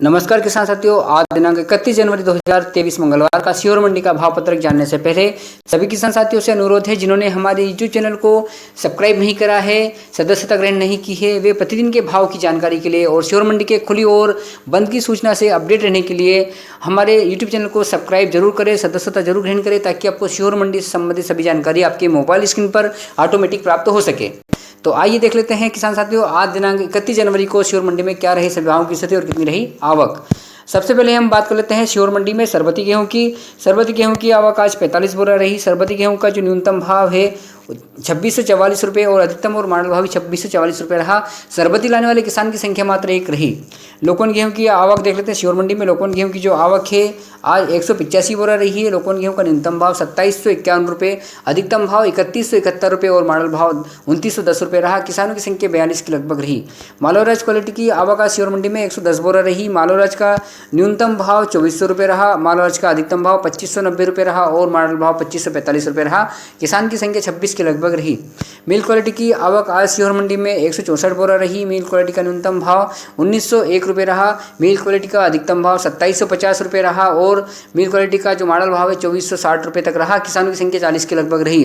नमस्कार किसान साथियों, आज दिनांक 31 जनवरी 2023 मंगलवार का सीहोर मंडी का भाव पत्रक जानने से पहले सभी किसान साथियों से अनुरोध है जिन्होंने हमारे यूट्यूब चैनल को सब्सक्राइब नहीं करा है, सदस्यता ग्रहण नहीं की है, वे प्रतिदिन के भाव की जानकारी के लिए और सीहोर मंडी के खुली और बंद की सूचना से अपडेट रहने के लिए हमारे यूट्यूब चैनल को सब्सक्राइब जरूर करें, सदस्यता जरूर ग्रहण करें ताकि आपको सीहोर मंडी से संबंधित सभी जानकारी आपके मोबाइल स्क्रीन पर ऑटोमेटिक प्राप्त हो सके। तो आइए देख लेते हैं किसान साथियों, आज दिनांक 31 जनवरी को सीहोर मंडी में क्या रही सभी भावों की स्थिति और कितनी रही आवक। सबसे पहले हम बात कर लेते हैं सीहोर मंडी में सरबती गेहूं की आवक आज 45 बोरा रही। सरबती गेहूं का जो न्यूनतम भाव है 2644 रुपये और अधिकतम और मॉडल भाव भी 2644 रुपये रहा। सरबती लाने वाले किसान की संख्या मात्र एक रही। लोकन गेहूं की आवक देख लेते हैं सीहोर मंडी में। लोकन गेहूं की जो आवक है आज 185 बोरा रही है। लोकन गेहूं का न्यूनतम भाव 2751 रुपये, अधिकतम भाव 3171 रुपये और मॉडल भाव 2910 रुपये रहा। किसानों की संख्या 42 के लगभग रही। मालोराज क्वालिटी की आवक आज सीहोर मंडी में 110 बोरा रही। मालोराज का न्यूनतम भाव 2400 रुपये रहा। मालोराज का अधिकतम भाव 2590 रुपये रहा और मॉडल भाव 2545 रुपये रहा। किसान की संख्या 26 के लगभग रही। मिल क्वालिटी की आवक आज सीहोर मंडी में 164 बोरा रही। मिल क्वालिटी का न्यूनतम भाव 1901 रुपये रहा। मिल क्वालिटी का अधिकतम भाव 2750 रुपये रहा और मिल क्वालिटी का जो मॉडल भाव है 2460 रुपये तक रहा। किसानों की संख्या 40 के लगभग रही।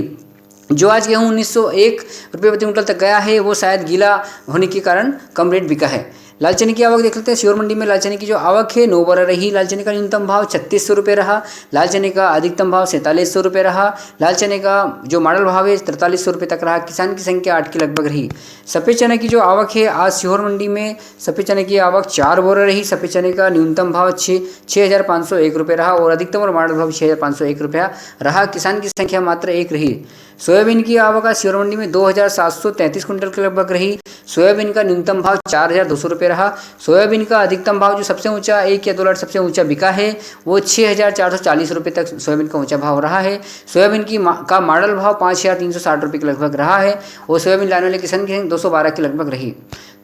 जो आज गेहूँ 1901 रुपये प्रति क्विंटल तक गया है वो शायद गीला होने के कारण कम रेट बिका है। लाल चने की आवक देख लेते हैं। सीहोर मंडी में लाल चने की जो आवक है 9 बोरा रही। लाल चने का न्यूनतम भाव 3600 रुपये रहा। लाल चने का अधिकतम भाव 4700 रुपये रहा। लाल चने का जो मॉडल भाव है 4300 रुपये तक रहा। किसान की संख्या 8 के लगभग रही। सफ़ेद चने की जो आवक है आज सीहोर मंडी में सफ़ेद चने की आवक 4 बोरा रही। सफ़ेद चने का न्यूनतम भाव 6501 रुपये रहा और अधिकतम और मॉडल भाव 6501 रुपया रहा। किसान की संख्या मात्र एक रही। सोयाबीन की आवक आज सीहोर मंडी में 2733 कुंटल के लगभग रही। सोयाबीन का न्यूनतम भाव 4200 रुपये रहा। सोयाबीन का अधिकतम भाव जो सबसे ऊंचा 1 या 2 लाट सबसे ऊंचा बिका है वो 6440 रुपये तक सोयाबीन का ऊंचा भाव रहा है। सोयाबीन का मॉडल भाव 5360 रुपये के लगभग रहा है और सोयाबीन लाने वाले किसान की संख्या 212 के लगभग रही।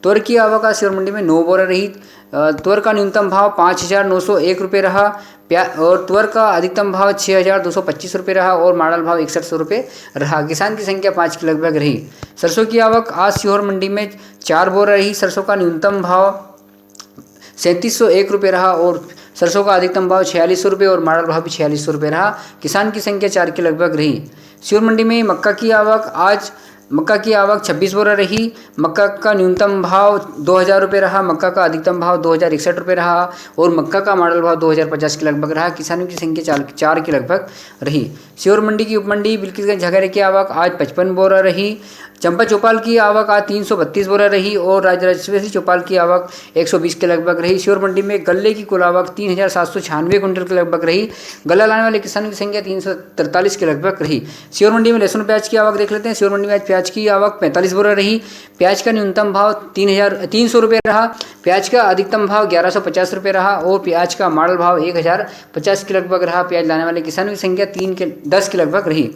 तुअर की आवक आज सीहोर मंडी में 9 बोरा रही। तुअर का न्यूनतम भाव 5901 रुपये रहा और तुअर का अधिकतम भाव 6225 रुपये रहा और मॉडल भाव 6100 रुपये रहा। किसान की संख्या 5 के लगभग रही। सरसों की आवक आज सीहोर मंडी में 4 बोरा रही। सरसों का न्यूनतम भाव 3701 रुपये रहा और सरसों का अधिकतम भाव 4600 रुपये और मॉडल भाव भी 4600 रुपये रहा। किसान की संख्या 4 के लगभग रही। सीहोर मंडी में मक्का की आवक 26 बोरा रही। मक्का का न्यूनतम भाव 2000 रुपये रहा। मक्का का अधिकतम भाव 2061 रुपये रहा और मक्का का मॉडल भाव 2050 के लगभग रहा। किसानों की संख्या 4 के लगभग रही। सीहोर मंडी की उपमंडी बिल्किसगंज झगड़े की आवक आज 55 बोरा रही। चंपा चौपाल की आवक आज 332 बोरा रही और राजराजेश्वरी चौपाल की आवक 120 के लगभग रही। सीहोर मंडी में गल्ले की कुल आवक 3796 कुंटल के लगभग रही। गल्ला लाने वाले किसानों की संख्या 343 के लगभग रही। सीहोर मंडी में लहसुन प्याज की आवक देख लेते हैं। सीहोर मंडी में आज प्याज की आवक 45 बोरा रही। प्याज का न्यूनतम भाव 300 रुपये रहा। प्याज का अधिकतम भाव 1150 रुपये रहा और प्याज का मॉडल भाव 1050 के लगभग रहा। प्याज लाने वाले किसानों की संख्या 10 के लगभग रही।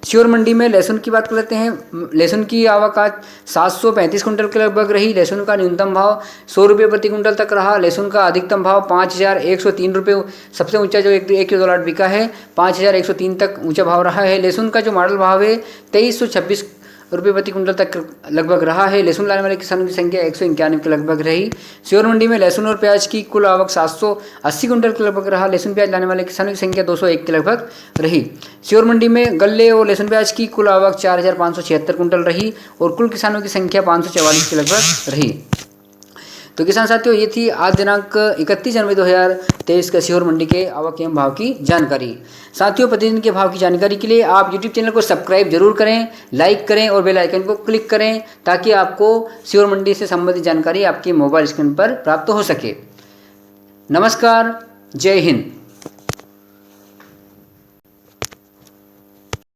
सीहोर मंडी में लहसुन की बात कर लेते हैं। लहसुन की आवक आज 735 कुंटल के लगभग रही। लहसुन का न्यूनतम भाव 100 रुपये प्रति कुंटल तक रहा। लहसुन का अधिकतम भाव 5103 रुपये, सबसे ऊंचा जो 1 या 2 लाट बिका है 5103 तक ऊंचा भाव रहा है। लहसुन का जो मॉडल भाव है 2326 रुपये प्रति कुंटल तक लगभग रहा है। लहसुन लाने वाले किसानों की संख्या 191 के लगभग रही। सीहोर मंडी में लहसुन और प्याज की कुल आवक 780 कुंटल के लगभग रहा। लहसुन प्याज लाने वाले किसानों की संख्या 201 के लगभग रही। सीहोर मंडी में गल्ले और लहसुन प्याज की कुल आवक 4576 कुंटल रही और कुल किसानों की संख्या 544 के लगभग रही। तो किसान साथियों, ये थी आज दिनांक 31 जनवरी 2023 का सीहोर मंडी के आवक एवं भाव की जानकारी। साथियों, प्रतिदिन के भाव की जानकारी के लिए आप यूट्यूब चैनल को सब्सक्राइब जरूर करें, लाइक करें और बेल आइकन को क्लिक करें ताकि आपको सीहोर मंडी से संबंधित जानकारी आपके मोबाइल स्क्रीन पर प्राप्त हो सके। नमस्कार, जय हिंद।